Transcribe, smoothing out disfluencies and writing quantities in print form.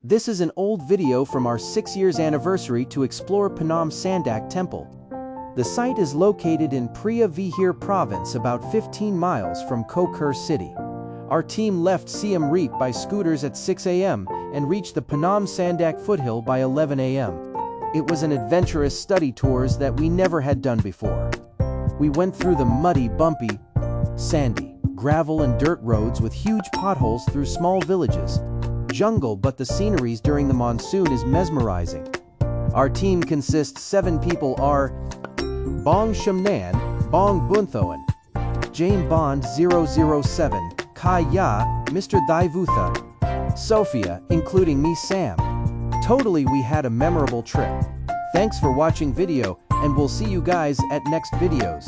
This is an old video from our 6 years anniversary to explore Phnom Sandak Temple. The site is located in Pria Vihir province about 15 miles from Koker city. Our team left Siem Reap by scooters at 6 a.m. and reached the Phnom Sandak foothill by 11 a.m. It was an adventurous study tours that we never had done before. We went through the muddy, bumpy, sandy, gravel and dirt roads with huge potholes through small villages. Jungle, but the sceneries during the monsoon is mesmerizing. Our team consists 7 people are Bong Shumnan, Bong Bunthoan, Jane Bond 007, Kai Ya, Mr. Dhaivutha, Sophia, including me Sam. Totally we had a memorable trip. Thanks for watching video, and we'll see you guys at next videos.